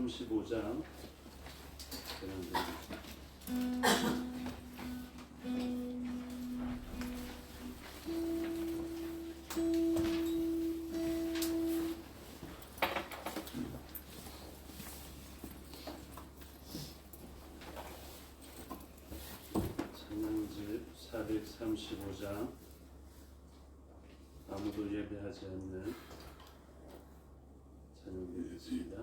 435장 찬양집 435장 아무도 예배하지 않는 찬양 드리겠습니다.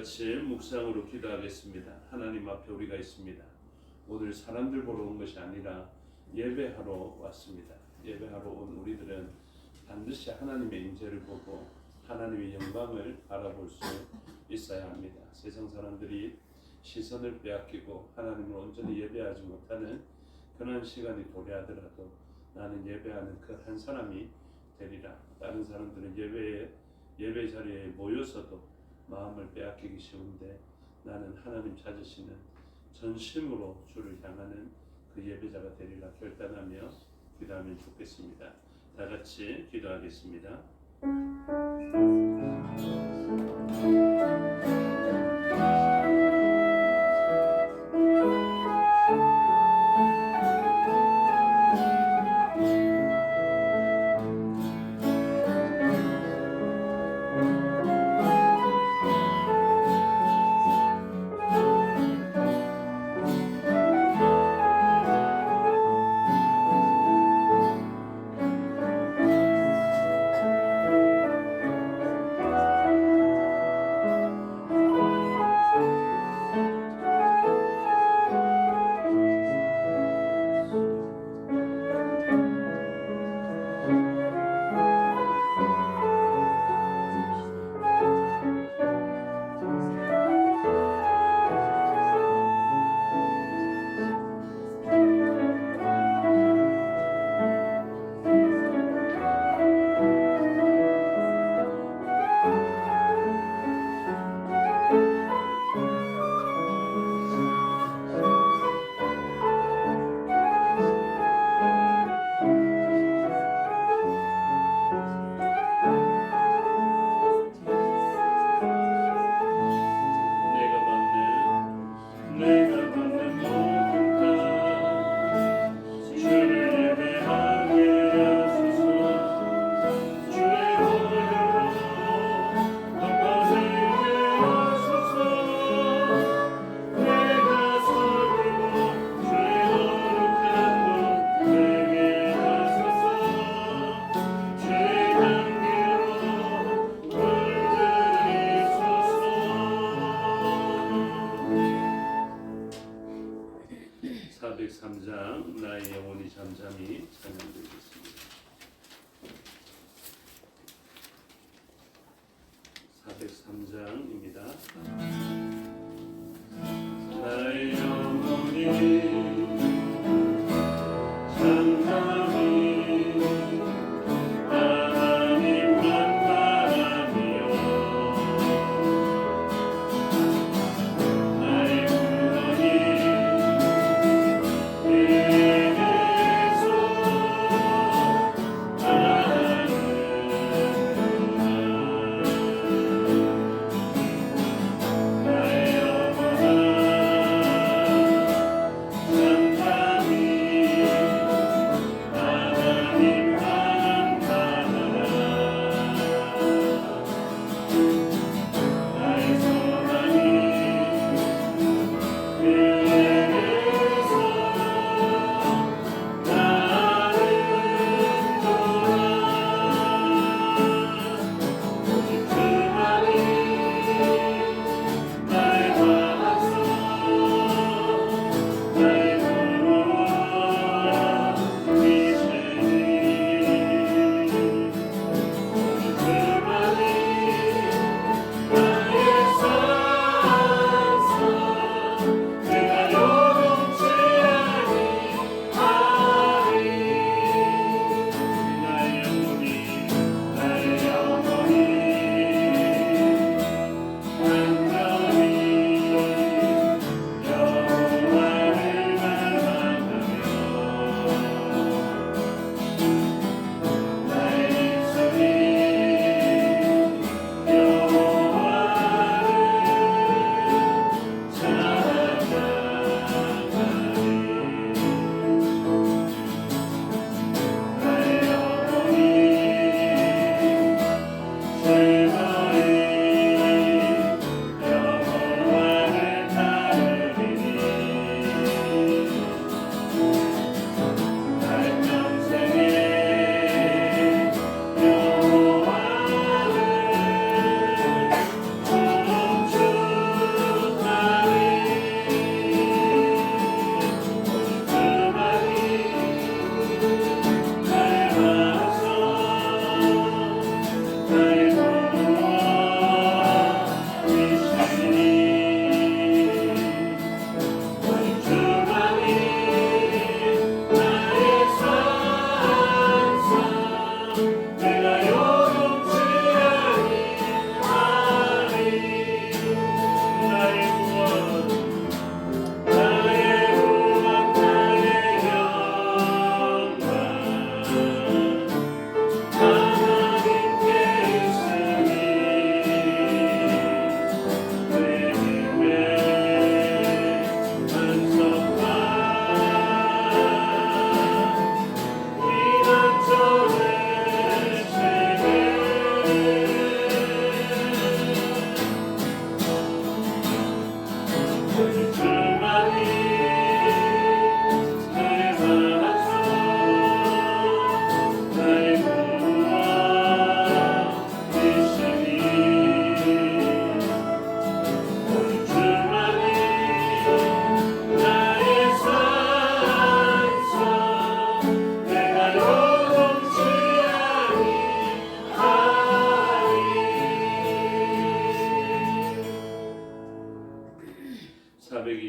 같이 묵상으로 기도하겠습니다. 하나님 앞에 우리가 있습니다. 오늘 사람들 보러 온 것이 아니라 예배하러 왔습니다. 예배하러 온 우리들은 반드시 하나님의 임재를 보고 하나님의 영광을 바라볼 수 있어야 합니다. 세상 사람들이 시선을 빼앗기고 하나님을 온전히 예배하지 못하는 그런 시간이 도래하더라도 나는 예배하는 그 한 사람이 되리라. 다른 사람들은 예배 자리에 모여서도 마음을 빼앗기기 쉬운데 나는 하나님 찾으시는 전심으로 주를 향하는 그 예배자가 되리라 결단하며 기도하면 좋겠습니다. 다 같이 기도하겠습니다.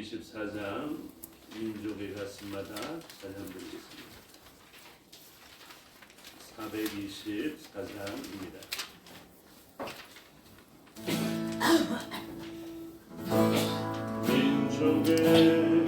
24장 민족의 가슴마다 찬양드리겠습니다. 424장입니다. 민족의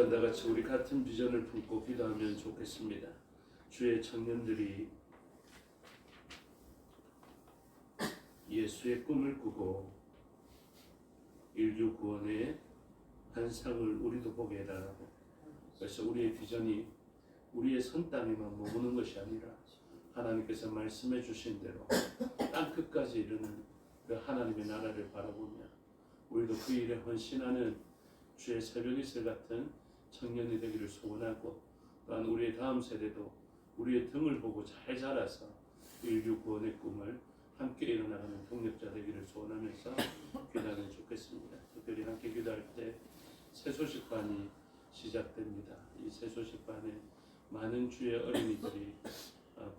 다같이 우리 같은 비전을 품고 기도하면 좋겠습니다. 주의 청년들이 예수의 꿈을 꾸고 인류 구원의 환상을 우리도 보게 해달라고. 그래서 우리의 비전이 우리의 선 땅에만 머무는 것이 아니라 하나님께서 말씀해 주신 대로 땅 끝까지 이르는 그 하나님의 나라를 바라보며 우리도 그 일에 헌신하는 주의 새벽 이슬 같은 청년이 되기를 소원하고, 또한 우리의 다음 세대도 우리의 등을 보고 잘 자라서 인류 구원의 꿈을 함께 일어나가는 동력자 되기를 소원하면서 기도하면 좋겠습니다. 특별히 함께 기도할 때 새소식반이 시작됩니다. 이 새소식반에 많은 주의 어린이들이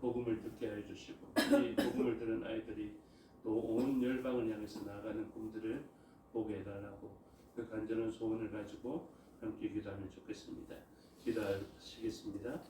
복음을 듣게 해주시고, 이 복음을 들은 아이들이 또 온 열방을 향해서 나아가는 꿈들을 보게 해달라고 그 간절한 소원을 가지고 함께 기도하면 좋겠습니다. 기도하시겠습니다.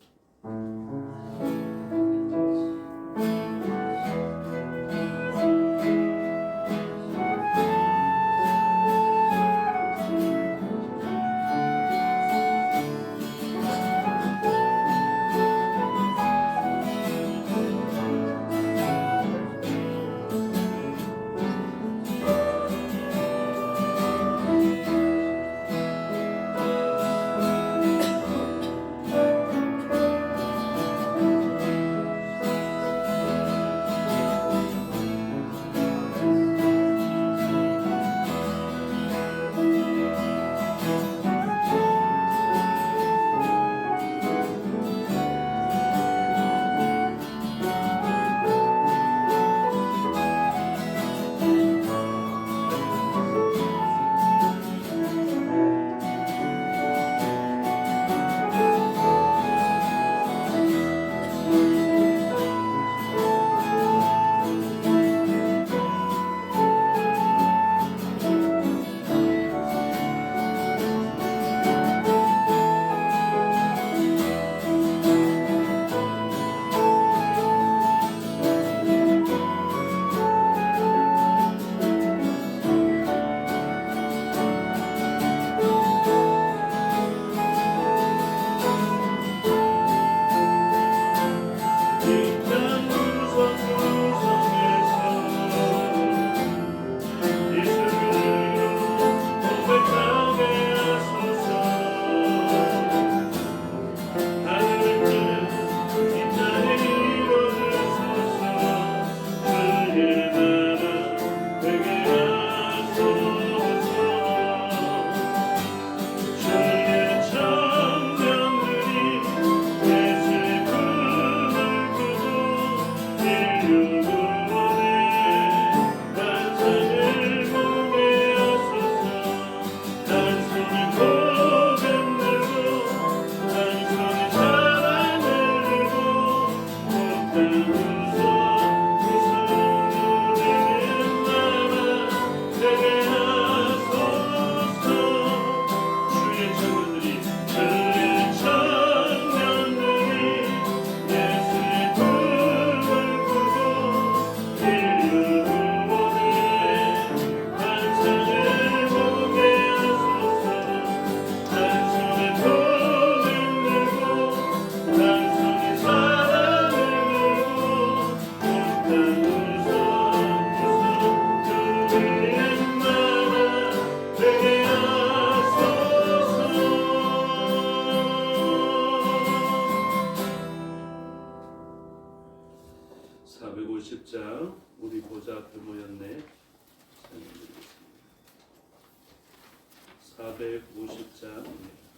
450장 우리 보좌 앞에 모였네. 450장 우리 보좌 앞에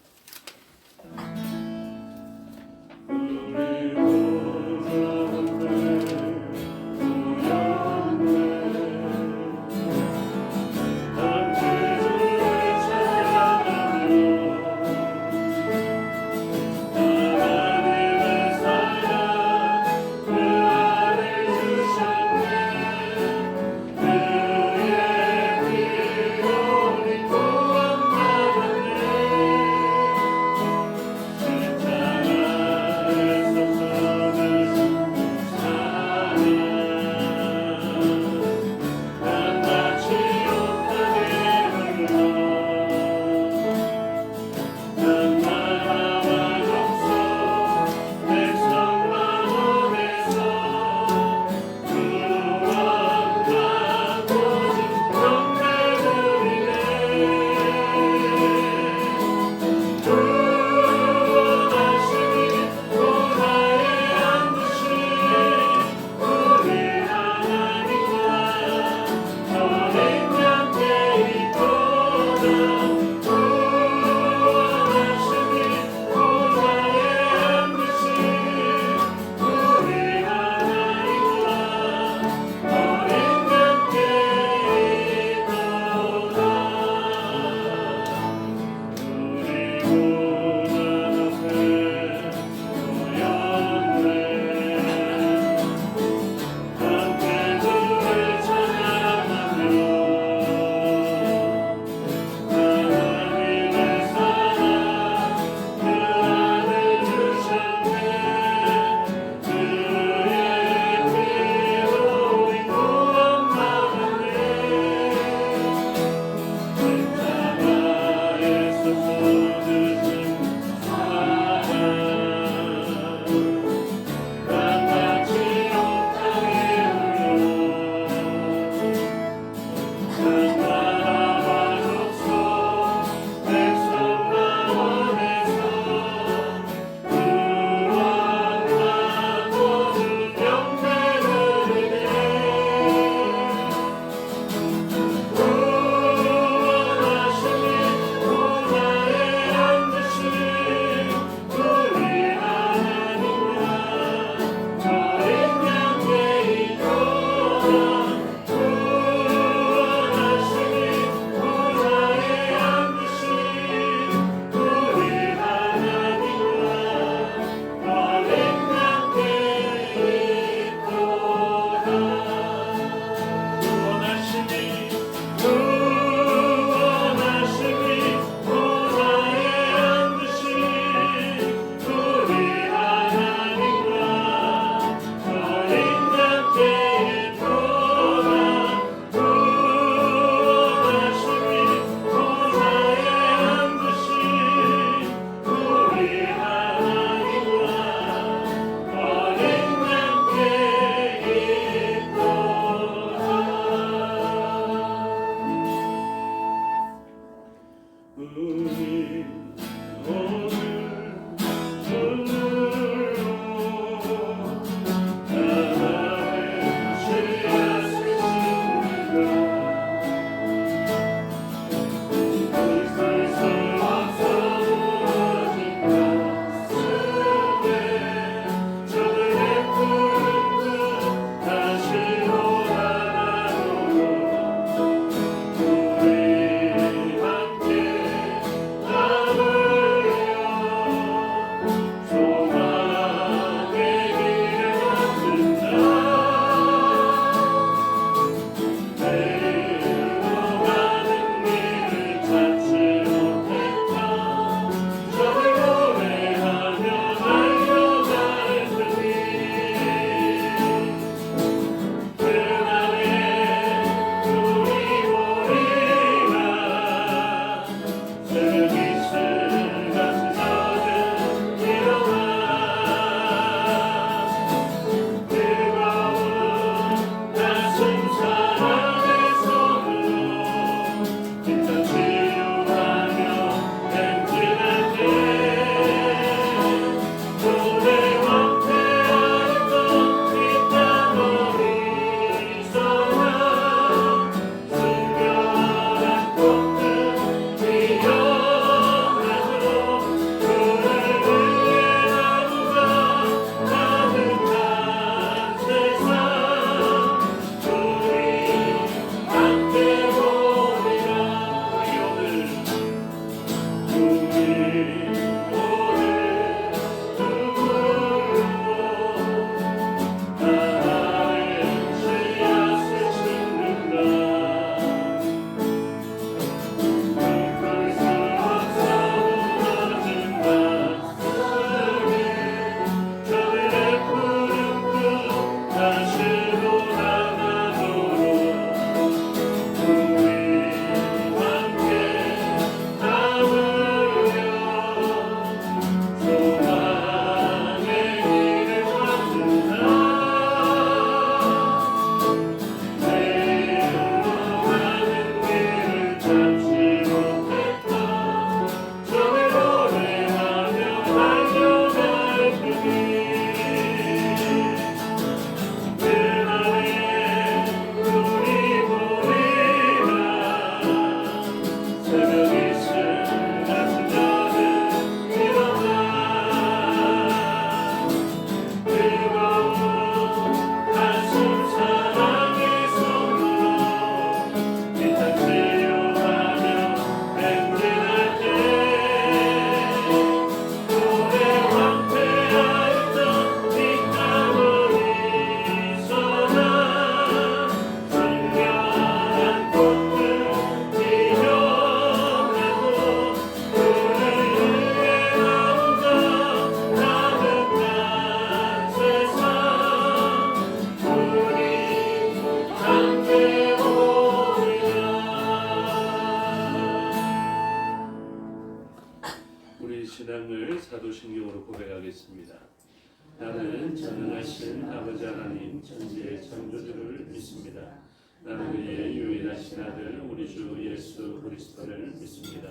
나는 전능하신 아버지 하나님 천지의 창조주를 믿습니다. 나는 그의 유일하신 아들 우리 주 예수 그리스도를 믿습니다.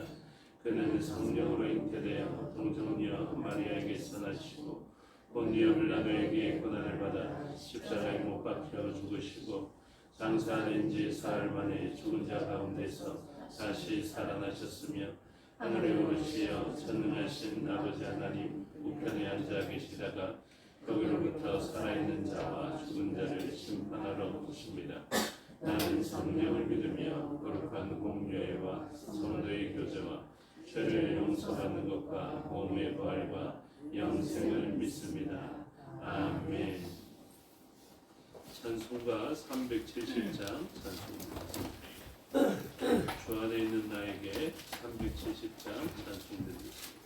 그는 성령으로 잉태되어 동정녀 마리아에게서 나시고 본디오 빌라도에게 고난을 받아 십자가에 못 박혀 죽으시고 장사된 지 사흘 만에 죽은 자 가운데서 다시 살아나셨으며 하늘에 오르시어 전능하신 아버지 하나님 우편에 앉아 계시다가 거기로부터 살아있는 자와 죽은 자를 심판하러 오십니다. 나는 성령을 믿으며 거룩한 공유회와 성도의 교제와 죄를 용서받는 것과 몸의 부활과 영생을 믿습니다. 아멘. 찬송가 370장 찬송입니다. 주 안에 있는 나에게 370장 찬송드리겠습니다.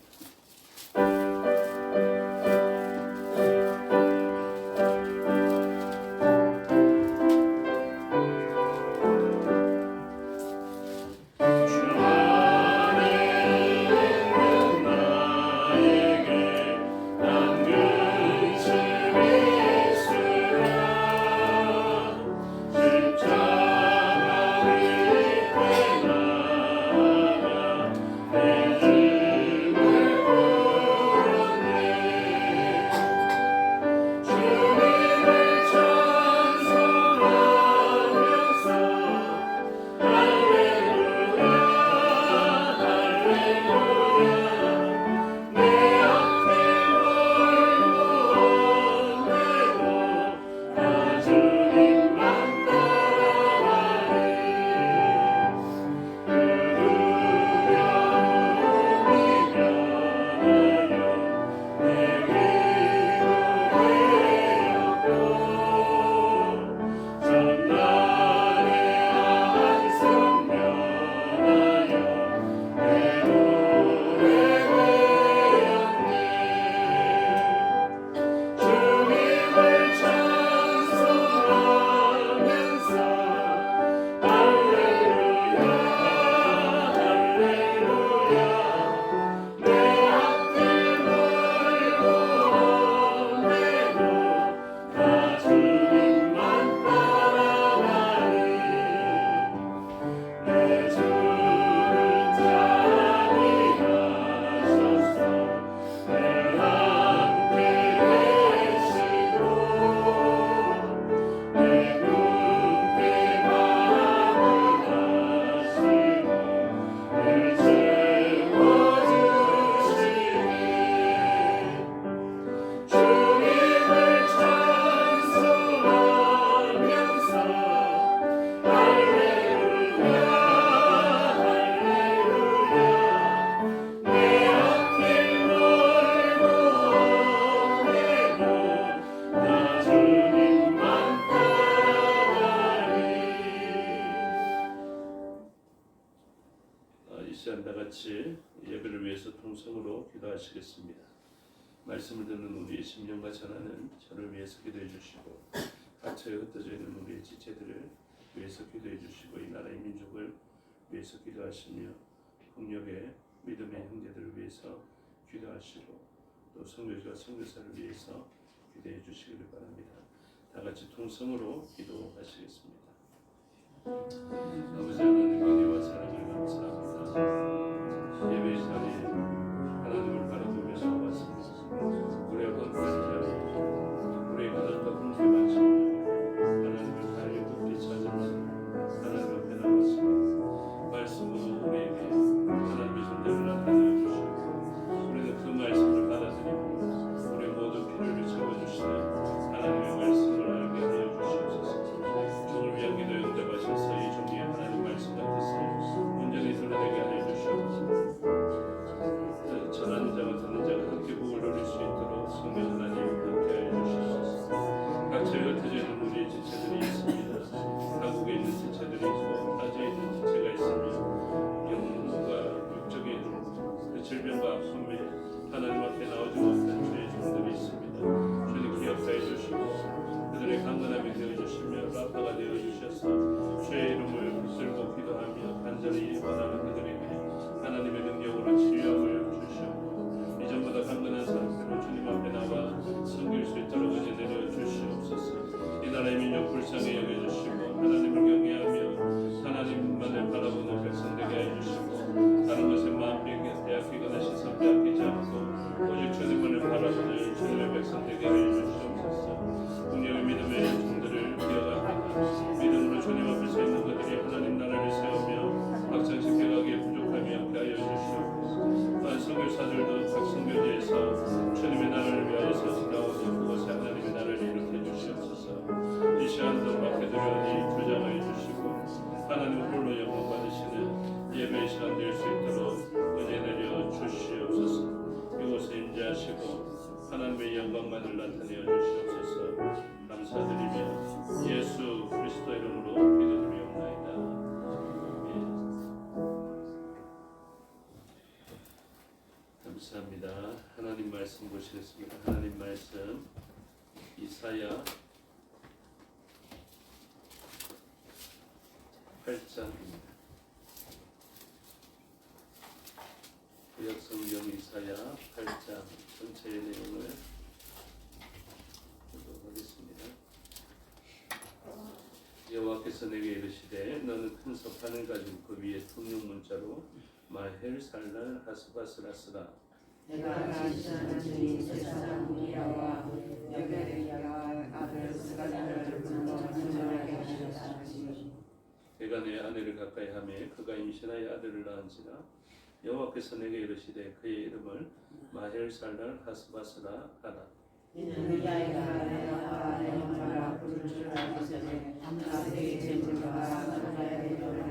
같이 예배를 위해서 통성으로 기도하시겠습니다. 말씀을 듣는 우리의 심령과 전하는 저를 위해서 기도해 주시고 각처에 흩어져 있는 우리의 지체들을 위해서 기도해 주시고 이 나라의 민족을 위해서 기도하시며 폭력의 믿음의 형제들을 위해서 기도하시고 또 선교지와 선교사를 위해서 기도해 주시기를 바랍니다. 다 같이 통성으로 기도하시겠습니다. 아버지 하나님 은혜와 사랑을 감사합니다. 예배의 자리에 하나님을 바라보면서 왔습니다. 우리의 건강한 자리, 우리의 가난과 궁핍한 심령, 하나님을 가요 깊이 찾으면서 하나님 앞에 나왔습니다. 말씀으로 우리에게 하나님의 존재를 나타내 주시고 우리는 그 말씀을 받아들이고 우리의 모든 필요를 채워주시는 하나님의 말씀을 알게 하여 주시옵소서. 종을 위한 기도에 응답하셔서 이 종의 하나님 말씀 같아서 온전히 드러내게 하여 주시옵소서. 불쌍히 여겨주시고 하나님을 경외하며 하나님만을 바라보는 백성 되게 해주시고 다른 것에 마음 빼앗기거나 시선 빼앗기지 않고 오직 주님만을 바라보는 주님의 백성 되게 해주시옵소서. 분명히 믿음의 종들을 기억합니다. 믿음으로 주님 앞에 서 있는 그들이 하나님 나라를 세우며 확장시켜가기에 부족함이 없게 하여 주시옵소서. 또한 선교사들도 각 선교지에서 주님의 나라를 위하여서 싸우고 그곳에 하나님의 나라를 일으켜 주시옵소서. 이 시간도 맡겨드려니 주장하여 주시고 하나님 홀로 영광 받으시는 예배의 시간 될 수 있도록 은혜 내려 주시옵소서. 이곳에 임재하시고 하나님의 영광만을 나타내어 주시옵소서. 감사드리며 예수 그리스도 이름으로 기도드리옵나이다. 감사합니다. 하나님 말씀 보시겠습니다. 하나님 말씀 이사야 8장입니다. 구약성경 이사야 8장 전체의 내용을 보도록 하겠습니다. 여호와께서 내게 이르시되 너는 큰 석판을 가지고 그 위에 통용 문자로 마헬 살랄 하스바스라스라 내가 지시하는 주인 세상 우리야와 여베레야 아들 스가랴를 불러 선전하게 하시옵소서. 내가 내 아내를 가까이 하며 그가 임신하여 아들을 낳은지라 여호와께서 내게 이르시되 그의 이름을 마헬 살랄 하스바스라 하라. 이는 이 아이가 내가 내 엄마라 부를 줄 알기 전에 다스의 재물과 사라의 별을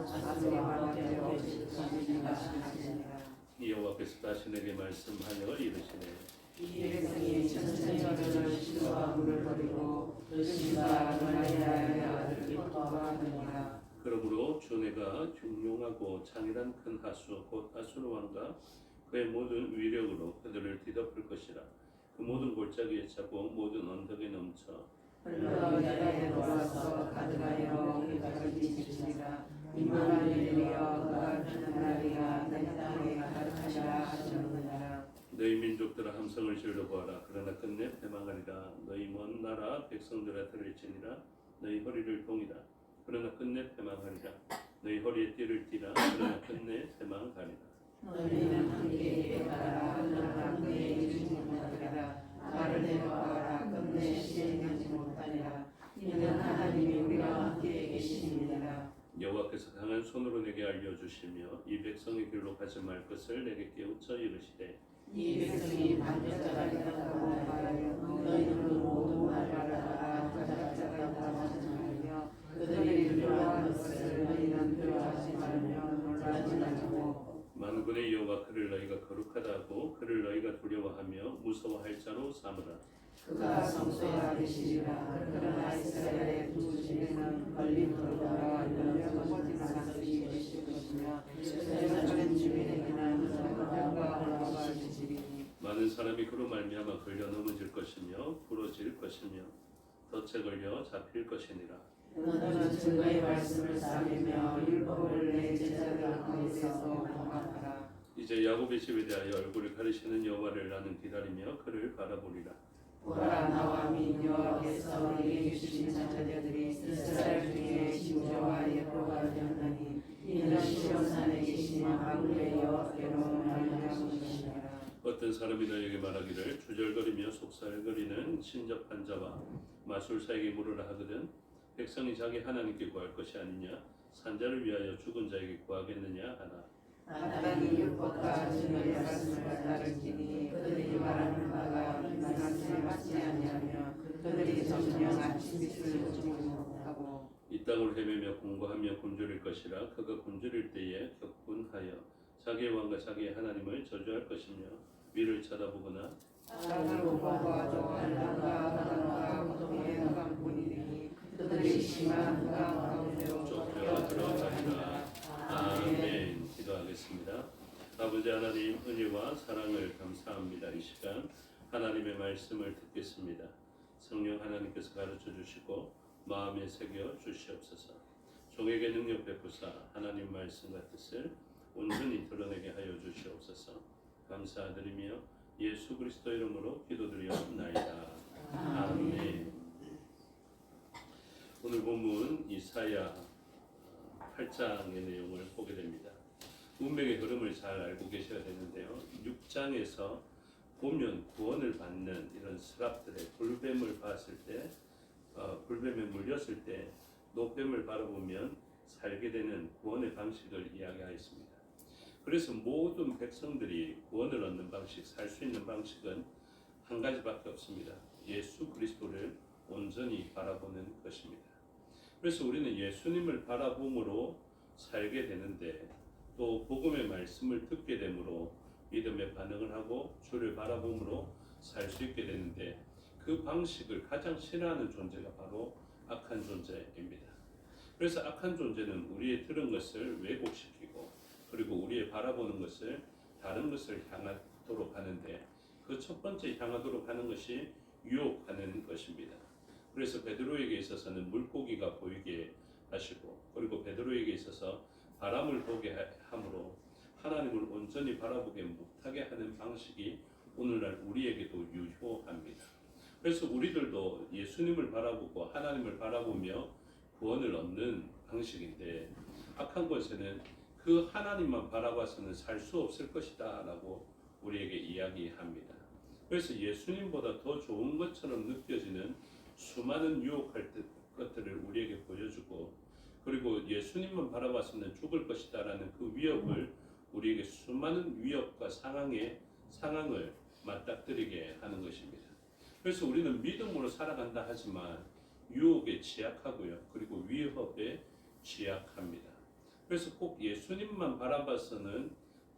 아스와 되어 지키시리라 하시니라. 여호와께서 다시 내게 말씀하여 이르시되 이 백성이 천천히 시와 물을 버리고 시와 도나리아의 아들 기뻐하느니라. 그러므로 주 내가 흉용하고 창이란 큰 하수 곧 아수르 왕과 그의 모든 위력으로 그들을 뒤덮을 것이라. 그 모든 골짜기에 차고 모든 언덕에 넘쳐 흘러 야단에 놓아서 가득하여 우리까지 지치리라. 이만한 일이여 그가 하나리가 내 땅에 가득하시라 하셨느니라. 너희 민족들아 함성을 질러 보아라. 그러나 끝내 패망하리라. 너희 먼 나라 백성들아 들을지니라. 너희 허리를 동이라. 그러나 끝내 패망하리라. 너희 허리에 띠를 띠라. 그러나 끝내 패망하리라. 너희는 함께 따라 하늘과 그의 이루지 못하리라. 나를 내려와라. 끝내 시행하지 못하리라. 이는 하나님이 우리와 함께 계시니라. 여호와께서 강한 손으로 내게 알려주시며 이 백성의 길로 가지 말 것을 내게 깨우쳐 이르시되 이 백성이 반역자가 하여 너희는 모두 말하라. 가작자가 하며 그들이 두려워하는 것을 너희는 두려워하지 말며 놀라지 말고 만군의 여호와 그를 너희가 거룩하다 하고 그를 너희가 두려워하며 무서워할 자로 삼으라. 그가 성소야 되시리라. 그러나 이스라엘의 두 집에는 걸린 돌과 연병거지 나사들이 계실 것이며 주변 주민에게는 성과 올라가 주시리니 많은 사람이 그로 말미암아 걸려 넘어질 것이며 부러질 것이며 덫에 걸려 잡힐 것이니라. 너는 증거의 말씀을 쌓으며 율법을 내 제자들 가운데서 봉합하라. 이제 야곱의 집에 대하여 얼굴을 가리시는 여호와를 나는 기다리며 그를 바라보리라. 보라 나와 및 여호와께서 내게 주신 자녀들이 이스라엘 중에 지도자와 예표가 되었나니 이는 시온산에 계신 만군의 여호와께로 말미암은 것이니라. 어떤 사람이 너에게 말하기를 주절거리며 속살거리는 신접한 자와 마술사에게 물으라 하거든 백성이 자기 하나님께 구할 것이 아니냐 산자를 위하여 죽은 자에게 구하겠느냐 하나. 나단이 율법과 증거의 말씀을 따르지니 그들이 말하는 바가 이 말씀에 맞지 아니하며 그들이 정녕 아침빛을 보지 못하고 이 땅을 헤매며 공고하며 굶주릴 것이라. 그가 굶주릴 때에 격분하여 자기의 왕과 자기의 하나님을 저주할 것이며 위를 쳐다보거나 땅을 보고와 조한과 바다와 고통의 흑암뿐이니 그들이 심한 흑암 가운데로 좁혀 들어가리라. 아멘. 기도하겠습니다. 아버지 하나님 은혜와 사랑을 감사합니다. 이 시간 하나님의 말씀을 듣겠습니다. 성령 하나님께서 가르쳐 주시고 마음에 새겨 주시옵소서. 종에게 능력 베푸사 하나님 말씀과 뜻을 온전히 드러내게 하여 주시옵소서. 감사드리며 예수 그리스도 이름으로 기도드리옵나이다. 아멘. 이사야 8장의 내용을 보게 됩니다. 운명의 흐름을 잘 알고 계셔야 되는데요. 6장에서 보면 구원을 받는 이런 스랍들의 불뱀을 봤을 때, 불뱀에 물렸을 때 노뱀을 바라보면 살게 되는 구원의 방식을 이야기하였습니다. 그래서 모든 백성들이 구원을 얻는 방식, 살 수 있는 방식은 한 가지밖에 없습니다. 예수 그리스도를 온전히 바라보는 것입니다. 그래서 우리는 예수님을 바라봄으로 살게 되는데, 또 복음의 말씀을 듣게 되므로 믿음의 반응을 하고 주를 바라봄으로 살 수 있게 되는데, 그 방식을 가장 싫어하는 존재가 바로 악한 존재입니다. 그래서 악한 존재는 우리의 들은 것을 왜곡시키고, 그리고 우리의 바라보는 것을 다른 것을 향하도록 하는데, 그 첫 번째 향하도록 하는 것이 유혹하는 것입니다. 그래서 베드로에게 있어서는 물고기가 보이게 하시고, 그리고 베드로에게 있어서 바람을 보게 함으로 하나님을 온전히 바라보게 못하게 하는 방식이 오늘날 우리에게도 유효합니다. 그래서 우리들도 예수님을 바라보고 하나님을 바라보며 구원을 얻는 방식인데, 악한 것에는 그 하나님만 바라봐서는 살 수 없을 것이다 라고 우리에게 이야기합니다. 그래서 예수님보다 더 좋은 것처럼 느껴지는 수많은 유혹할 것들을 우리에게 보여주고, 그리고 예수님만 바라봤으면 죽을 것이다 라는 그 위협을 우리에게 수많은 위협과 상황을 맞닥뜨리게 하는 것입니다. 그래서 우리는 믿음으로 살아간다 하지만 유혹에 취약하고요, 그리고 위협에 취약합니다. 그래서 꼭 예수님만 바라봐서는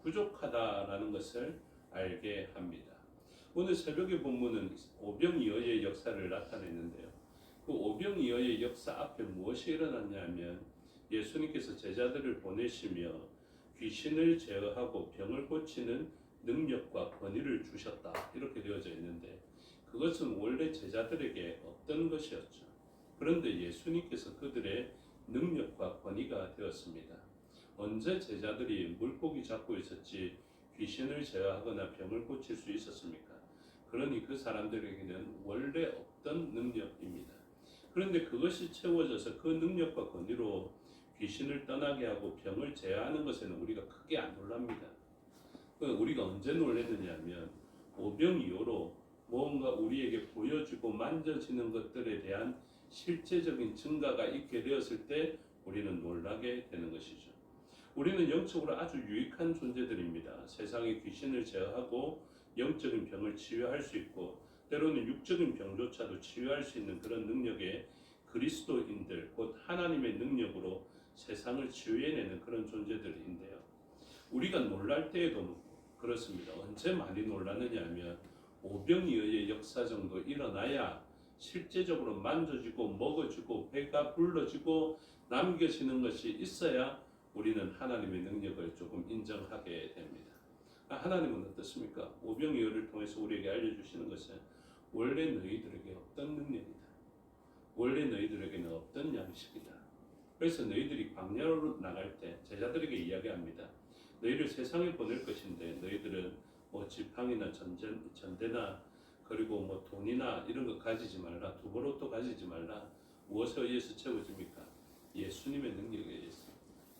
부족하다라는 것을 알게 합니다. 오늘 새벽의 본문은 오병이어의 역사를 나타내는데요. 그 오병이어의 역사 앞에 무엇이 일어났냐면, 예수님께서 제자들을 보내시며 귀신을 제어하고 병을 고치는 능력과 권위를 주셨다, 이렇게 되어져 있는데, 그것은 원래 제자들에게 없던 것이었죠. 그런데 예수님께서 그들의 능력과 권위가 되었습니다. 언제 제자들이 물고기 잡고 있었지 귀신을 제어하거나 병을 고칠 수 있었습니까? 그러니 그 사람들에게는 원래 없던 능력입니다. 그런데 그것이 채워져서 그 능력과 권위로 귀신을 떠나게 하고 병을 제어하는 것에는 우리가 크게 안 놀랍니다. 우리가 언제 놀랐느냐 하면, 오병이어로 뭔가 우리에게 보여주고 만져지는 것들에 대한 실제적인 증가가 있게 되었을 때 우리는 놀라게 되는 것이죠. 우리는 영적으로 아주 유익한 존재들입니다. 세상의 귀신을 제어하고 영적인 병을 치유할 수 있고, 때로는 육적인 병조차도 치유할 수 있는 그런 능력의 그리스도인들, 곧 하나님의 능력으로 세상을 치유해내는 그런 존재들인데요. 우리가 놀랄 때에도 그렇습니다. 언제 많이 놀라느냐 하면, 오병이어의 역사 정도 일어나야 실제적으로 만져지고 먹어지고 배가 불러지고 남겨지는 것이 있어야 우리는 하나님의 능력을 조금 인정하게 됩니다. 하나님은 어떻습니까? 오병이어를 통해서 우리에게 알려주시는 것은 원래 너희들에게 없던 능력이다. 원래 너희들에게는 없던 양식이다. 그래서 너희들이 광야로 나갈 때 제자들에게 이야기합니다. 너희를 세상에 보낼 것인데 너희들은 뭐 지팡이나 전대나 그리고 뭐 돈이나 이런 거 가지지 말라. 두보로도 가지지 말라. 무엇에 의해서 채워집니까? 예수님의 능력에 의해서,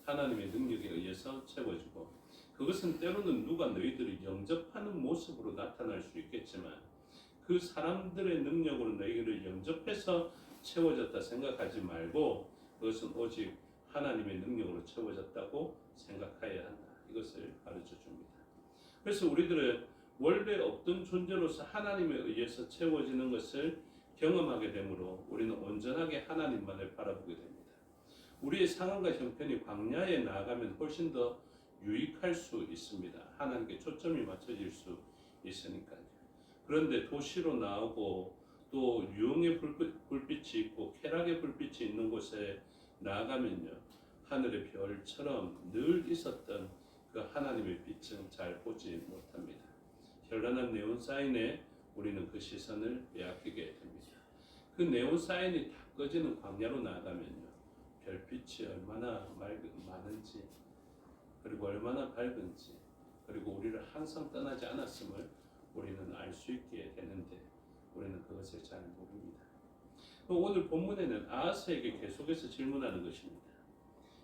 하나님의 능력에 의해서 채워지고, 그것은 때로는 누가 너희들을 영접하는 모습으로 나타날 수 있겠지만, 그 사람들의 능력으로 너희를 영접해서 채워졌다 생각하지 말고, 그것은 오직 하나님의 능력으로 채워졌다고 생각해야 한다. 이것을 가르쳐 줍니다. 그래서 우리들은 원래 없던 존재로서 하나님에 의해서 채워지는 것을 경험하게 되므로 우리는 온전하게 하나님만을 바라보게 됩니다. 우리의 상황과 형편이 광야에 나아가면 훨씬 더 유익할 수 있습니다. 하나님께 초점이 맞춰질 수 있으니까요. 그런데 도시로 나오고 또 유흥의 불빛이 있고 쾌락의 불빛이 있는 곳에 나아가면요, 하늘의 별처럼 늘 있었던 그 하나님의 빛은 잘 보지 못합니다. 현란한 네온 사인에 우리는 그 시선을 빼앗기게 됩니다. 그 네온 사인이 다 꺼지는 광야로 나아가면요, 별빛이 얼마나 많은지, 그리고 얼마나 밝은지, 그리고 우리를 항상 떠나지 않았음을 우리는 알 수 있게 되는데 우리는 그것을 잘 모릅니다. 오늘 본문에는 아하스에게 계속해서 질문하는 것입니다.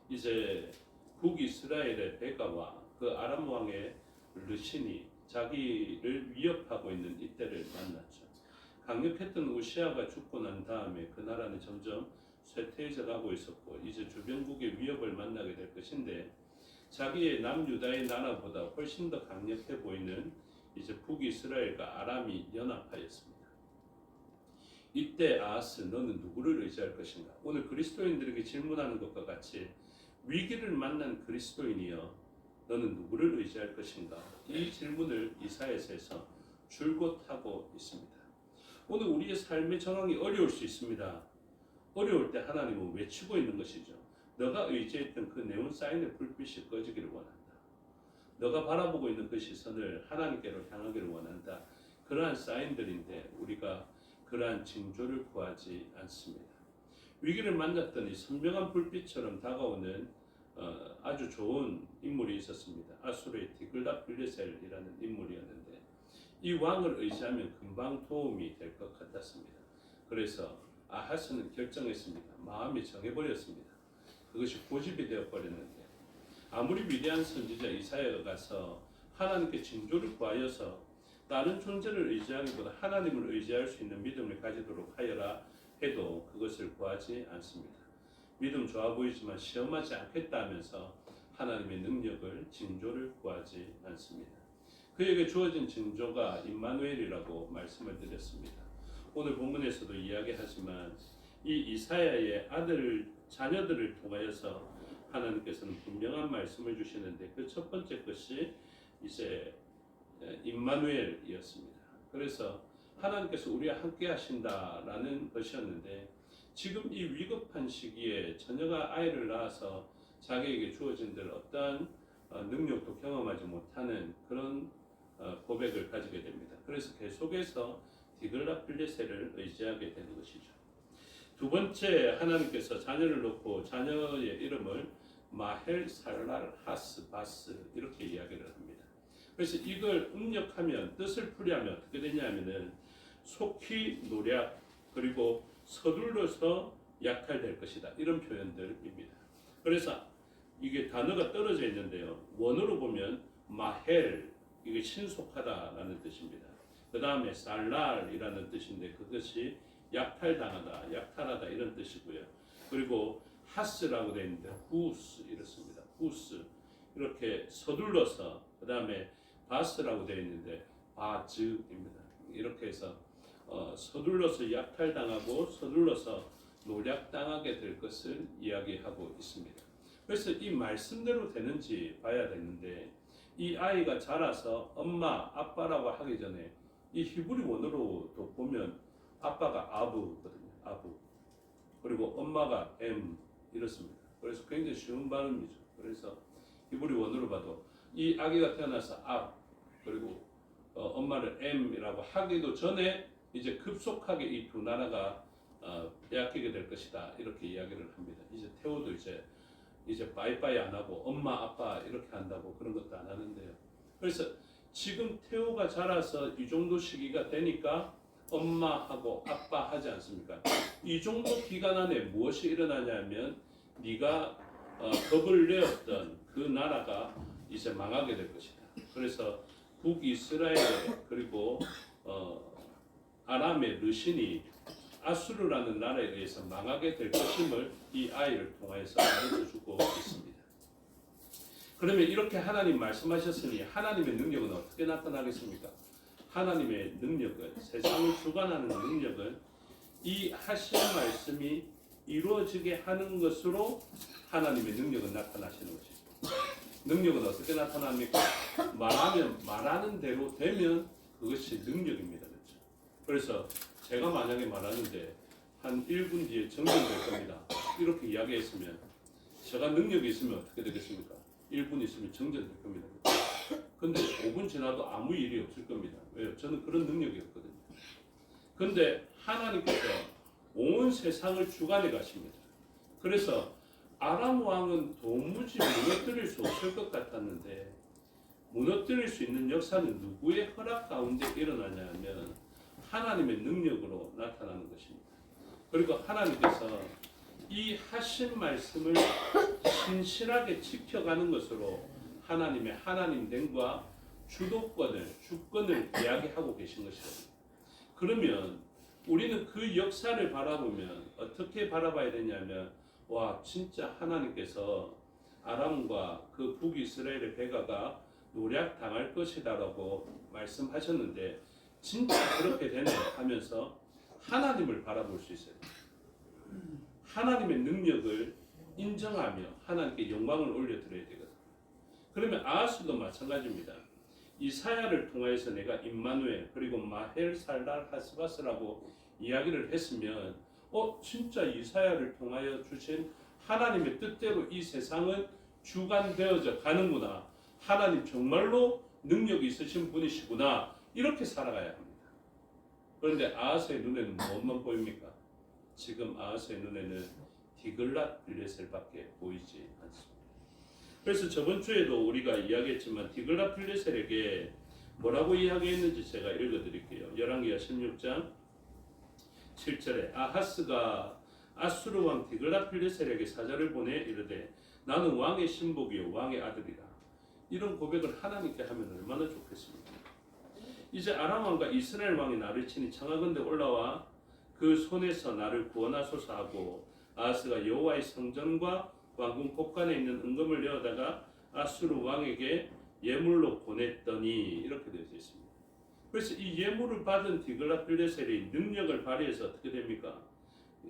이제 북이스라엘의 베가와 그 아람 왕의 르신이 자기를 위협하고 있는 이때를 만났죠. 강력했던 우시아가 죽고 난 다음에 그 나라는 점점 쇠퇴해져 가고 있었고 이제 주변국의 위협을 만나게 될 것인데 자기의 남유다의 나라보다 훨씬 더 강력해 보이는 이제 북이스라엘과 아람이 연합하였습니다. 이때 아하스 너는 누구를 의지할 것인가? 오늘 그리스도인들에게 질문하는 것과 같이 위기를 만난 그리스도인이여 너는 누구를 의지할 것인가? 이 질문을 이사야서에서 줄곧 하고 있습니다. 오늘 우리의 삶의 정황이 어려울 수 있습니다. 어려울 때 하나님은 외치고 있는 것이죠. 너가 의지했던 그 네온 사인의 불빛이 꺼지기를 원한다. 너가 바라보고 있는 그 시선을 하나님께로 향하기를 원한다. 그러한 사인들인데 우리가 그러한 징조를 구하지 않습니다. 위기를 만났더니 선명한 불빛처럼 다가오는 아주 좋은 인물이 있었습니다. 아수르의 디글라필레셀이라는 인물이었는데 이 왕을 의지하면 금방 도움이 될 것 같았습니다. 그래서 아하스는 결정했습니다. 마음이 정해버렸습니다. 그것이 고집이 되어버렸는데 아무리 위대한 선지자 이사야가 가서 하나님께 징조를 구하여서 다른 존재를 의지하기보다 하나님을 의지할 수 있는 믿음을 가지도록 하여라 해도 그것을 구하지 않습니다. 믿음 좋아 보이지만 시험하지 않겠다 하면서 하나님의 능력을 징조를 구하지 않습니다. 그에게 주어진 징조가 임마누엘이라고 말씀을 드렸습니다. 오늘 본문에서도 이야기하지만 이 이사야의 자녀들을 통하여서 하나님께서는 분명한 말씀을 주시는데 그 첫 번째 것이 이제 임마누엘이었습니다. 그래서 하나님께서 우리와 함께 하신다라는 것이었는데 지금 이 위급한 시기에 처녀가 아이를 낳아서 자기에게 주어진 대로 어떠한 능력도 경험하지 못하는 그런 고백을 가지게 됩니다. 그래서 계속해서 디글라필레셀을 의지하게 되는 것이죠. 두 번째 하나님께서 자녀를 놓고 자녀의 이름을 마헬 살랄 하스 바스 이렇게 이야기를 합니다. 그래서 이걸 음력하면 뜻을 풀이하면 어떻게 되냐면은 속히 노략 그리고 서둘러서 약탈될 것이다 이런 표현들입니다. 그래서 이게 단어가 떨어져 있는데요. 원어로 보면 마헬 이게 신속하다라는 뜻입니다. 그 다음에 살랄이라는 뜻인데 그것이 약탈당하다, 약탈하다 이런 뜻이고요. 그리고 하스라고 되어 있는데 후스 이렇습니다. 후스 이렇게 서둘러서 그 다음에 바스라고 되어 있는데 바즈입니다. 이렇게 해서 서둘러서 약탈당하고 서둘러서 노략당하게 될 것을 이야기하고 있습니다. 그래서 이 말씀대로 되는지 봐야 되는데 이 아이가 자라서 엄마, 아빠라고 하기 전에 이 히브리 원어로도 보면 아빠가 아부거든요. 아부. 그리고 엄마가 이렇습니다. 그래서 굉장히 쉬운 발음이죠. 그래서 히브리 원어로 봐도 이 아기가 태어나서 그리고 엄마를 M이라고 하기도 전에 이제 급속하게 이 두 나라가 빼앗기게 될 것이다 이렇게 이야기를 합니다. 이제 태호도 이제 빠이빠이 안 하고 엄마 아빠 이렇게 한다고 그런 것도 안 하는데요. 그래서 지금 태호가 자라서 이 정도 시기가 되니까 엄마하고 아빠 하지 않습니까? 이 정도 기간 안에 무엇이 일어나냐면 네가 겁을 내었던 그 나라가 이제 망하게 될 것이다. 그래서 북이스라엘 그리고 아람의 르신이 아수르라는 나라에 의해서 망하게 될 것임을 이 아이를 통해서 가르쳐주고 있습니다. 그러면 이렇게 하나님 말씀하셨으니 하나님의 능력은 어떻게 나타나겠습니까? 하나님의 능력은 세상을 주관하는 능력은 이 하신 말씀이 이루어지게 하는 것으로 하나님의 능력은 나타나시는 것입니다. 능력은 어떻게 나타납니까? 말하는 대로 되면 그것이 능력입니다. 그렇죠? 그래서 제가 만약에 말하는데 한 1분 뒤에 정전될 겁니다. 이렇게 이야기했으면 제가 능력이 있으면 어떻게 되겠습니까? 1분 있으면 정전될 겁니다. 근데 5분 지나도 아무 일이 없을 겁니다. 왜요? 저는 그런 능력이 없거든요. 근데 하나님께서 온 세상을 주관해 가십니다. 그래서 아람 왕은 도무지 무너뜨릴 수 없을 것 같았는데 무너뜨릴 수 있는 역사는 누구의 허락 가운데 일어나냐면 하나님의 능력으로 나타나는 것입니다. 그리고 하나님께서 이 하신 말씀을 신실하게 지켜가는 것으로 하나님의 하나님됨과 주권을 이야기하고 계신 것이거든요. 그러면 우리는 그 역사를 바라보면 어떻게 바라봐야 되냐면, 와, 진짜 하나님께서 아람과 그 북이스라엘의 배가가 노략당할 것이다라고 말씀하셨는데 진짜 그렇게 되네 하면서 하나님을 바라볼 수 있어요. 하나님의 능력을 인정하며 하나님께 영광을 올려드려야 되거든요. 그러면 아하스도 마찬가지입니다. 이사야를 통하여서 내가 임마누엘 그리고 마헬살랄 하스바스라고 이야기를 했으면 진짜 이사야를 통하여 주신 하나님의 뜻대로 이 세상은 주관되어져 가는구나. 하나님 정말로 능력이 있으신 분이시구나. 이렇게 살아가야 합니다. 그런데 아하스의 눈에는 무엇만 보입니까? 지금 아하스의 눈에는 디글랏 빌레셀밖에 보이지 않습니다. 그래서 저번 주에도 우리가 이야기했지만 디글랏 빌레셀에게 뭐라고 이야기했는지 제가 읽어드릴게요. 열왕기하 16장 7절에 아하스가 아수르 왕 디글랏 빌레셀에게 사자를 보내 이르되 나는 왕의 신복이요 왕의 아들이라. 이런 고백을 하나님께 하면 얼마나 좋겠습니까? 이제 아람 왕과 이스라엘 왕이 나를 치니 청하건대 올라와 그 손에서 나를 구원하소서 하고 아하스가 여호와의 성전과 왕궁 곳간에 있는 은금을 내어다가 아수르 왕에게 예물로 보냈더니 이렇게 되어 있습니다. 그래서 이 예물을 받은 디글랏 빌레셀이 능력을 발휘해서 어떻게 됩니까?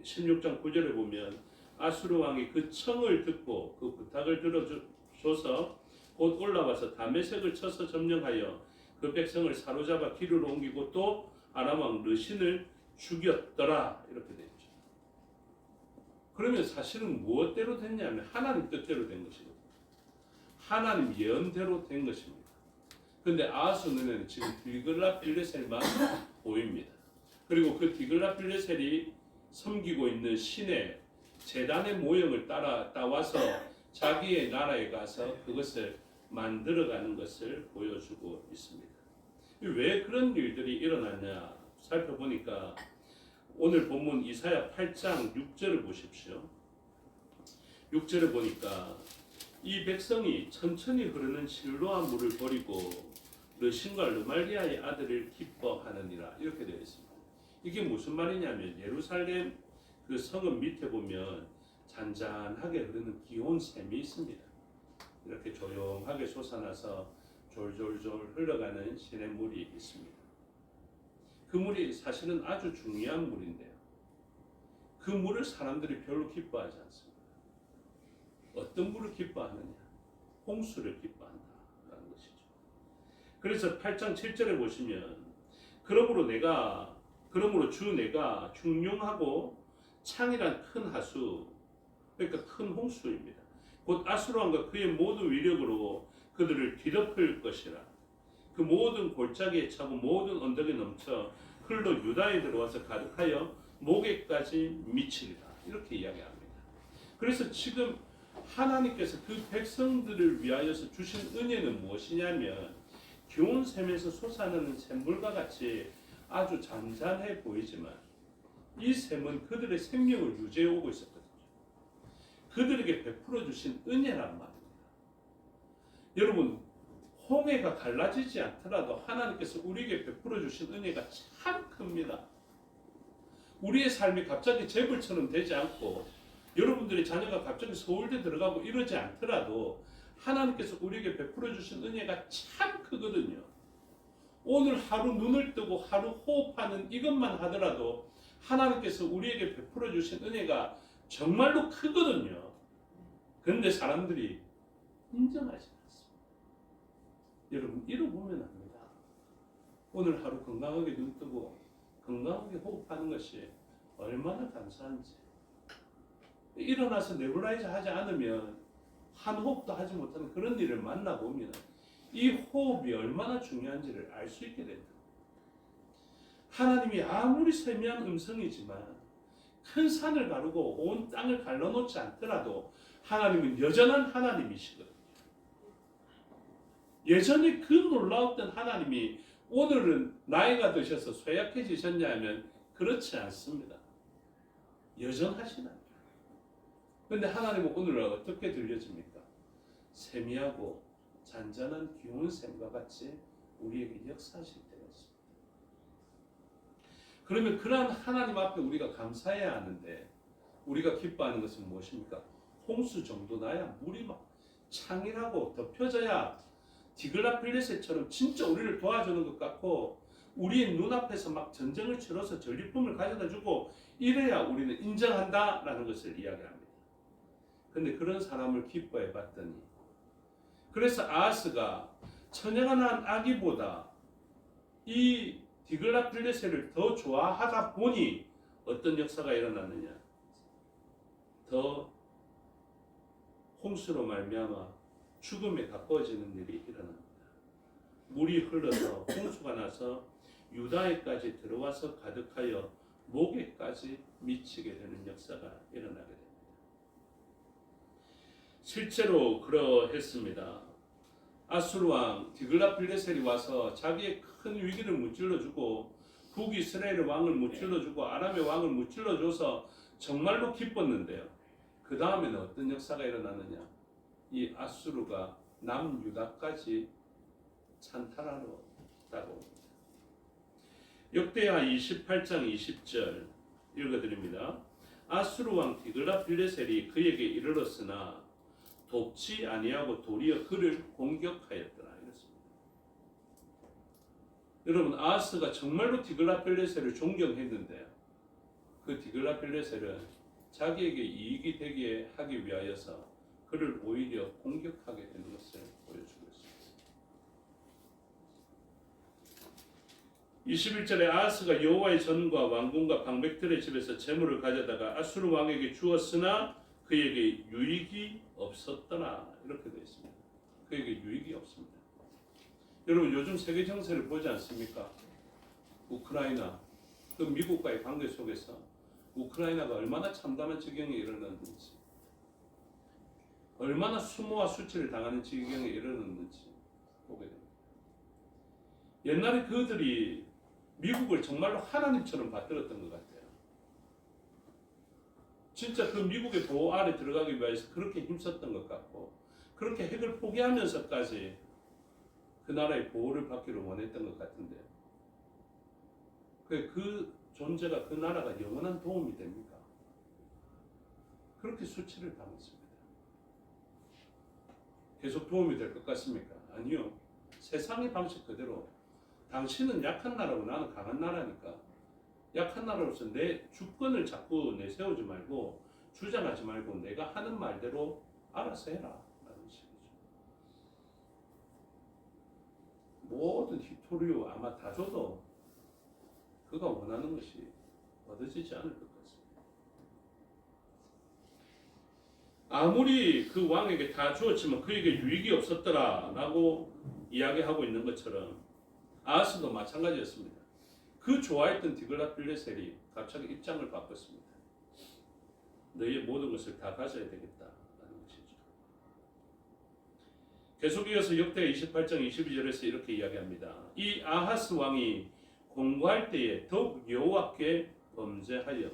16장 9절에 보면 아수르 왕이 그 청을 듣고 그 부탁을 들어줘서 곧 올라와서 다메섹을 쳐서 점령하여 그 백성을 사로잡아 기르러 옮기고 또 아람 왕 르신을 죽였더라. 이렇게 되어 있죠. 그러면 사실은 무엇대로 됐냐면 하나님 뜻대로 된 것이거든요. 하나님 예언대로 된 것입니다. 그런데 아하스 눈에는 지금 디글랏 빌레셀만 보입니다. 그리고 그 디글랏 빌레셀이 섬기고 있는 신의 제단의 모형을 따와서 자기의 나라에 가서 그것을 만들어가는 것을 보여주고 있습니다. 왜 그런 일들이 일어났냐 살펴보니까 오늘 본문 이사야 8장 6절을 보십시오. 6절을 보니까 이 백성이 천천히 흐르는 실로암 물을 버리고 르신과 르말리아의 아들을 기뻐하느니라 이렇게 되어 있습니다. 이게 무슨 말이냐면 예루살렘 그 성읍 밑에 보면 잔잔하게 흐르는 기온 샘이 있습니다. 이렇게 조용하게 솟아나서 졸졸졸 흘러가는 시냇물이 있습니다. 그 물이 사실은 아주 중요한 물인데요. 그 물을 사람들이 별로 기뻐하지 않습니다. 어떤 물을 기뻐하느냐? 홍수를 기뻐한다라는 것이죠. 그래서 8장 7절에 보시면 그러므로 주 내가 중용하고 창이란 큰 하수 그러니까 큰 홍수입니다. 곧 아수르 왕과 그의 모든 위력으로 그들을 뒤덮을 것이라. 그 모든 골짜기에 차고 모든 언덕에 넘쳐 흘러 유다에 들어와서 가득하여 목에까지 미치리라. 이렇게 이야기합니다. 그래서 지금 하나님께서 그 백성들을 위하여서 주신 은혜는 무엇이냐면 기온 샘에서 솟아나는 샘물과 같이 아주 잔잔해 보이지만 이 샘은 그들의 생명을 유지해 오고 있었거든요. 그들에게 베풀어 주신 은혜란 말입니다. 여러분 홍해가 갈라지지 않더라도 하나님께서 우리에게 베풀어 주신 은혜가 참 큽니다. 우리의 삶이 갑자기 재벌처럼 되지 않고 여러분들의 자녀가 갑자기 서울대 들어가고 이러지 않더라도 하나님께서 우리에게 베풀어 주신 은혜가 참 크거든요. 오늘 하루 눈을 뜨고 하루 호흡하는 이것만 하더라도 하나님께서 우리에게 베풀어 주신 은혜가 정말로 크거든요. 그런데 사람들이 인정하지 않습니다. 여러분 잃어보면 합니다. 오늘 하루 건강하게 눈 뜨고 건강하게 호흡하는 것이 얼마나 감사한지. 일어나서 네불라이저 하지 않으면 한 호흡도 하지 못하는 그런 일을 만나보면 이 호흡이 얼마나 중요한지를 알 수 있게 된다. 하나님이 아무리 세미한 음성이지만 큰 산을 가르고 온 땅을 갈라놓지 않더라도 하나님은 여전한 하나님이시거든요. 예전에 그 놀라웠던 하나님이 오늘은 나이가 드셔서 쇠약해지셨냐 하면 그렇지 않습니다. 여전하시다. 그런데 하나님은 오늘 어떻게 들려집니까? 세미하고 잔잔한 기운 샘과 같이 우리에게 역사하실 때가 있습니다. 그러면 그러한 하나님 앞에 우리가 감사해야 하는데 우리가 기뻐하는 것은 무엇입니까? 홍수 정도 나야 물이 막 창이라고 덮여져야 디글라필레셋처럼 진짜 우리를 도와주는 것 같고 우리의 눈앞에서 막 전쟁을 치러서 전리품을 가져다 주고 이래야 우리는 인정한다라는 것을 이야기합니다. 그런데 그런 사람을 기뻐해 봤더니 그래서 아하스가 처녀가 낳은 아기보다 이 디글라필레셋을 더 좋아하다 보니 어떤 역사가 일어났느냐? 더 홍수로 말미암아 죽음에 가까워지는 일이 일어납니다. 물이 흘러서 홍수가 나서 유다에까지 들어와서 가득하여 목에까지 미치게 되는 역사가 일어나게 됩니다. 실제로 그러했습니다. 아수르 왕 디글라필레셀이 와서 자기의 큰 위기를 무찔러주고 북이스라엘 왕을 무찔러주고 아람의 왕을 무찔러줘서 정말로 기뻤는데요. 그 다음에는 어떤 역사가 일어나느냐? 이 아수르가 남유다까지 찬탈하러 다가옵니다. 역대하 28장 20절 읽어드립니다. 아수르 왕 디글라필레셀이 그에게 이르렀으나 돕지 아니하고 도리어 그를 공격하였더라. 이렇습니다. 여러분 아하스가 정말로 디글라필레셀을 존경했는데 그 디글라필레셀은 자기에게 이익이 되게 하기 위하여서 그를 오히려 공격하게 되는 것을 보여주고 있습니다. 21절에 아하스가 여호와의 전과 왕궁과 방백들의 집에서 재물을 가져다가 아수르 왕에게 주었으나 그에게 유익이 없었더라. 이렇게 되어 있습니다. 그에게 유익이 없습니다. 여러분 요즘 세계 정세를 보지 않습니까? 우크라이나 그 미국과의 관계 속에서 우크라이나가 얼마나 참담한 지경에 이르렀는지 얼마나 수모와 수치를 당하는 지경에 이르렀는지 보게 됩니다. 옛날에 그들이 미국을 정말로 하나님처럼 받들었던 것 같아요. 진짜 그 미국의 보호 아래 들어가기 위해서 그렇게 힘썼던 것 같고 그렇게 핵을 포기하면서까지 그 나라의 보호를 받기를 원했던 것 같은데 그 존재가 그 나라가 영원한 도움이 됩니까? 그렇게 수치를 당했습니다. 계속 도움이 될 것 같습니까? 아니요. 세상의 방식 그대로 당신은 약한 나라고 나는 강한 나라니까 약한 나라로서 내 주권을 자꾸 내세우지 말고 주장하지 말고 내가 하는 말대로 알아서 해라 라는 식이죠. 모든 히토리오 아마 다 줘도 그가 원하는 것이 얻어지지 않을 것 같습니다. 아무리 그 왕에게 다 주었지만 그에게 유익이 없었더라 라고 이야기하고 있는 것처럼 아하스도 마찬가지였습니다. 그 좋아했던 디글라필레셀이 갑자기 입장을 바꿨습니다. 너희의 모든 것을 다 가져야 되겠다라는 것이죠. 계속 이어서 역대 28장 22절에서 이렇게 이야기합니다. 이 아하스 왕이 공부할 때에 더욱 여호와께 범죄하여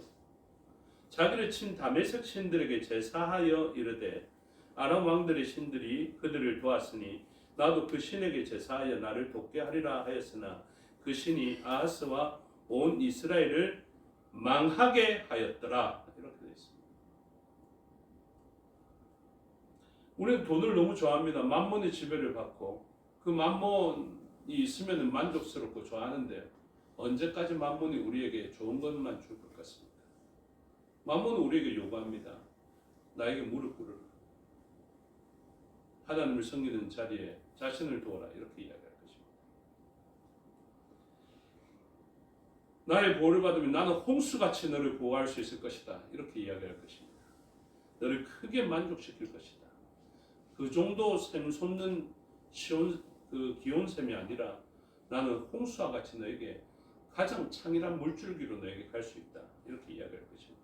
자기를 친 다메섹 신들에게 제사하여 이르되 아람 왕들의 신들이 그들을 도왔으니 나도 그 신에게 제사하여 나를 돕게 하리라 하였으나 그 신이 아하스와 온 이스라엘을 망하게 하였더라. 이렇게 되어 있습니다. 우리는 돈을 너무 좋아합니다. 만몬의 지배를 받고 그 만몬이 있으면 만족스럽고 좋아하는데 언제까지 만몬이 우리에게 좋은 것만 줄 것 같습니까? 만몬은 우리에게 요구합니다. 나에게 무릎 꿇으라. 하나님을 섬기는 자리에 자신을 도와라. 이렇게 이야기합니다. 나의 보호를 받으면 나는 홍수같이 너를 보호할 수 있을 것이다. 이렇게 이야기할 것입니다. 너를 크게 만족시킬 것이다. 그 정도 샘 솟는 귀여운 샘이 아니라 나는 홍수와 같이 너에게 가장 창이란 물줄기로 너에게 갈 수 있다. 이렇게 이야기할 것입니다.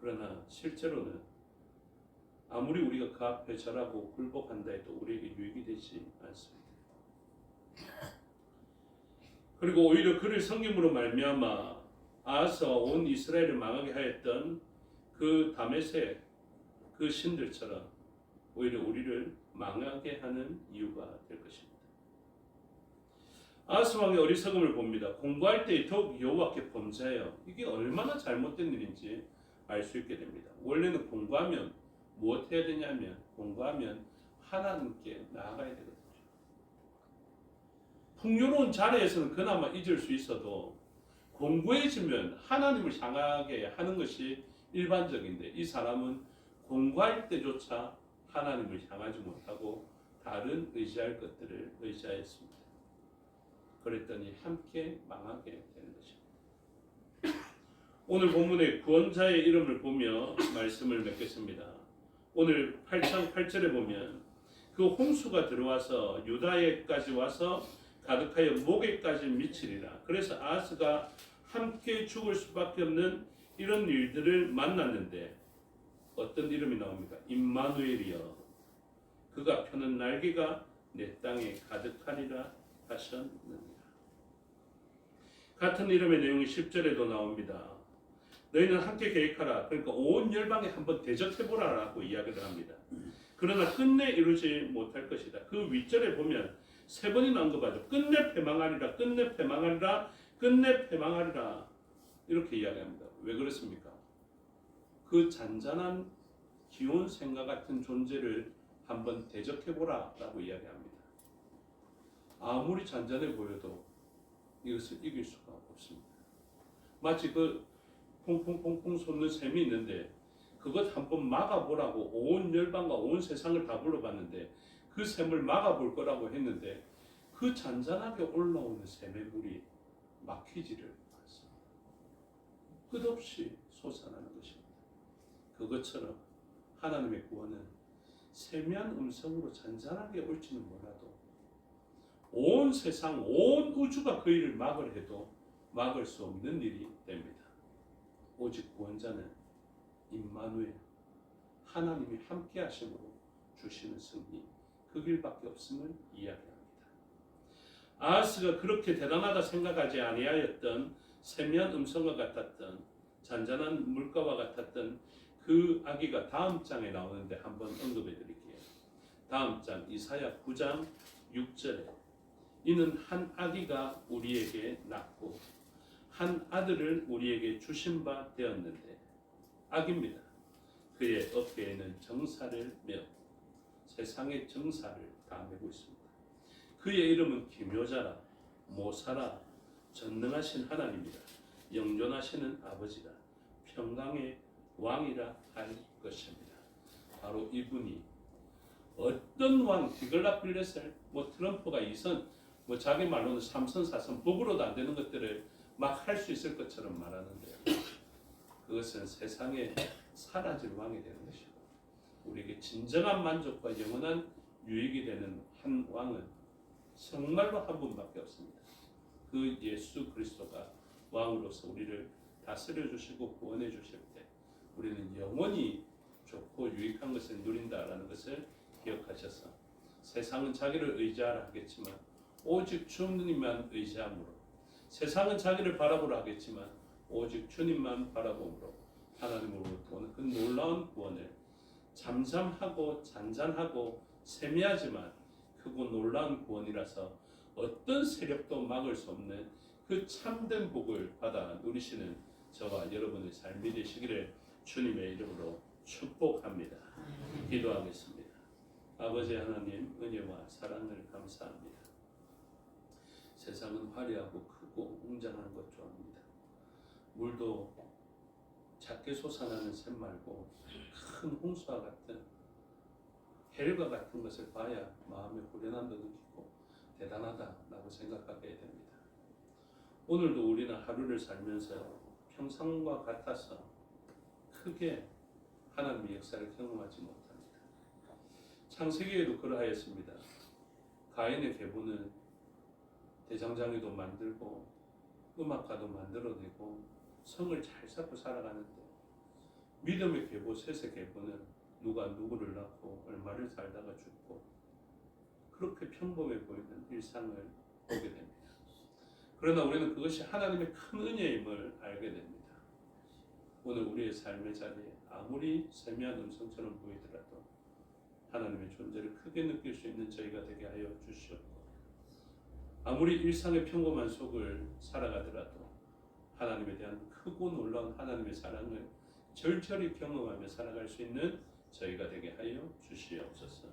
그러나 실제로는 아무리 우리가 그 앞에 절하고 굴복한다 해도 우리에게 유익이 되지 않습니다. 그리고 오히려 그를 섬김으로 말미암아 아하스와 온 이스라엘을 망하게 하였던 그 다메섹 그 신들처럼 오히려 우리를 망하게 하는 이유가 될 것입니다. 아하스 왕의 어리석음을 봅니다. 공부할 때 더욱 여호와께 범죄하여 이게 얼마나 잘못된 일인지 알 수 있게 됩니다. 원래는 공부하면 무엇 해야 되냐면 공부하면 하나님께 나아가야 되거든요. 풍요로운 자리에서는 그나마 잊을 수 있어도 공부해지면 하나님을 향하게 하는 것이 일반적인데 이 사람은 공부할 때조차 하나님을 향하지 못하고 다른 의지할 것들을 의지하였습니다. 그랬더니 함께 망하게 되는 것입니다. 오늘 본문의 구원자의 이름을 보며 말씀을 맺겠습니다. 오늘 8장 8절에 보면 그 홍수가 들어와서 유다에까지 와서 가득하여 목에까지 미치리라. 그래서 아하스가 함께 죽을 수밖에 없는 이런 일들을 만났는데 어떤 이름이 나옵니까? 임마누엘이여 그가 펴는 날개가 내 땅에 가득하리라 하셨느니라. 같은 이름의 내용이 10절에도 나옵니다. 너희는 함께 계획하라. 그러니까 온 열방에 한번 대적해보라 라고 이야기를 합니다. 그러나 끝내 이루지 못할 것이다. 그 윗절에 보면 세 번이나 언급하죠. 끝내 패망하리라, 끝내 패망하리라, 끝내 패망하리라 이렇게 이야기합니다. 왜 그렇습니까? 그 잔잔한 기온생과 같은 존재를 한번 대적해보라 라고 이야기합니다. 아무리 잔잔해 보여도 이것을 이길 수가 없습니다. 마치 그 퐁퐁퐁퐁 솟는 샘이 있는데 그것 한번 막아보라고 온 열방과 온 세상을 다 불러봤는데 그 샘을 막아볼 거라고 했는데 그 잔잔하게 올라오는 샘의 물이 막히지를 않습니다. 끝없이 솟아나는 것입니다. 그것처럼 하나님의 구원은 세미한 음성으로 잔잔하게 올지는 몰라도 온 세상, 온 우주가 그 일을 막을 해도 막을 수 없는 일이 됩니다. 오직 구원자는 임마누엘, 하나님이 함께 하심으로 주시는 승리, 그 길밖에 없음을 이야기합니다. 아하스가 그렇게 대단하다 생각하지 아니하였던 세미한 음성과 같았던 잔잔한 물가와 같았던 그 아기가 다음 장에 나오는데 한번 언급해 드릴게요. 다음 장 이사야 9장 6절에 이는 한 아기가 우리에게 낳고 한 아들을 우리에게 주신 바 되었는데 아기입니다. 그의 어깨에는 정사를 메어 세상의 정사를 다 메고 있습니다. 그의 이름은 기묘자라 모사라 전능하신 하나님이라 영존하시는 아버지라 평강의 왕이라 할 것입니다. 바로 이분이 어떤 왕 디글라필레셀 트럼프가 2선 자기 말로는 3선 4선 법으로도 안 되는 것들을 막 할 수 있을 것처럼 말하는데요. 그것은 세상에 사라질 왕이 되는 것이고 우리에게 진정한 만족과 영원한 유익이 되는 한 왕은 정말로 한 분밖에 없습니다. 그 예수 그리스도가 왕으로서 우리를 다스려 주시고 구원해 주실 때 우리는 영원히 좋고 유익한 것을 누린다라는 것을 기억하셔서 세상은 자기를 의지하라 하겠지만 오직 주님만 의지함으로 세상은 자기를 바라보라 하겠지만 오직 주님만 바라봄으로 하나님으로부터 오는 그 놀라운 구원을 잠잠하고 잔잔하고 세미하지만 크고 놀라운 구원이라서 어떤 세력도 막을 수 없는 그 참된 복을 받아 누리시는 저와 여러분의 삶이 되시기를 주님의 이름으로 축복합니다. 기도하겠습니다. 아버지 하나님 은혜와 사랑을 감사합니다. 세상은 화려하고 크고 웅장한 것 좋아합니다. 물도 작게 솟아나는 샘 말고 큰 홍수와 같은 헬과 같은 것을 봐야 마음의 후련함도 느끼고 대단하다라고 생각하게 됩니다. 오늘도 우리는 하루를 살면서 평상과 같아서 크게 하나님의 역사를 경험하지 못합니다. 창세기에도 그러하였습니다. 가인의 계보는 대장장이도 만들고 음악가도 만들어내고 성을 잘 쌓고 살아가는데 믿음의 계보, 셋의 계보는 누가 누구를 낳고 얼마를 살다가 죽고 그렇게 평범해 보이는 일상을 보게 됩니다. 그러나 우리는 그것이 하나님의 큰 은혜임을 알게 됩니다. 오늘 우리의 삶의 자리에 아무리 세미한 음성처럼 보이더라도 하나님의 존재를 크게 느낄 수 있는 저희가 되게 하여 주시옵고, 아무리 일상의 평범한 속을 살아가더라도 하나님에 대한 크고 놀라운 하나님의 사랑을 절절히 경험하며 살아갈 수 있는 저희가 되게 하여 주시옵소서.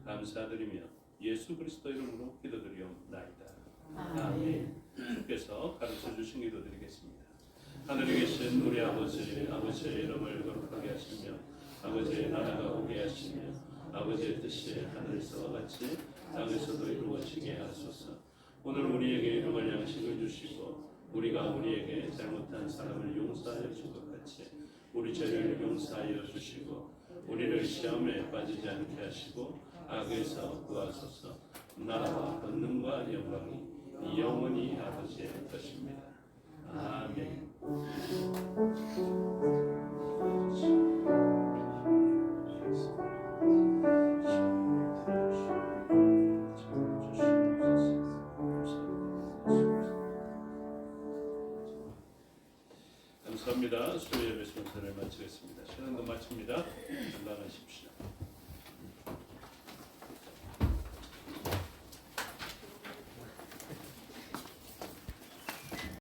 감사드리며 예수 그리스도 이름으로 기도드리옵나이다. 아멘. 주께서 가르쳐 주신 기도 드리겠습니다. 하늘에 계신 우리 아버지의 이름을 거룩하게 하시며 아버지의 나라가 오게 하시며 아버지의 뜻이 하늘에서와 같이 땅에서도 이루어지게 하소서. 오늘 우리에게 일용할 양식을 주시고 우리가 우리에게 잘못한 사람을 용서하여 준 것 같이 우리 죄를 용서하여 주시고 우리를 시험에 빠지지 않게 하시고 악에서 구하소서. 나라와 권능과 영광이 영원히 아버지의 것입니다. 아멘. 감사합니다. 수요 예배 순서를 마치겠습니다. 시간도 마칩니다. 건강하십시오.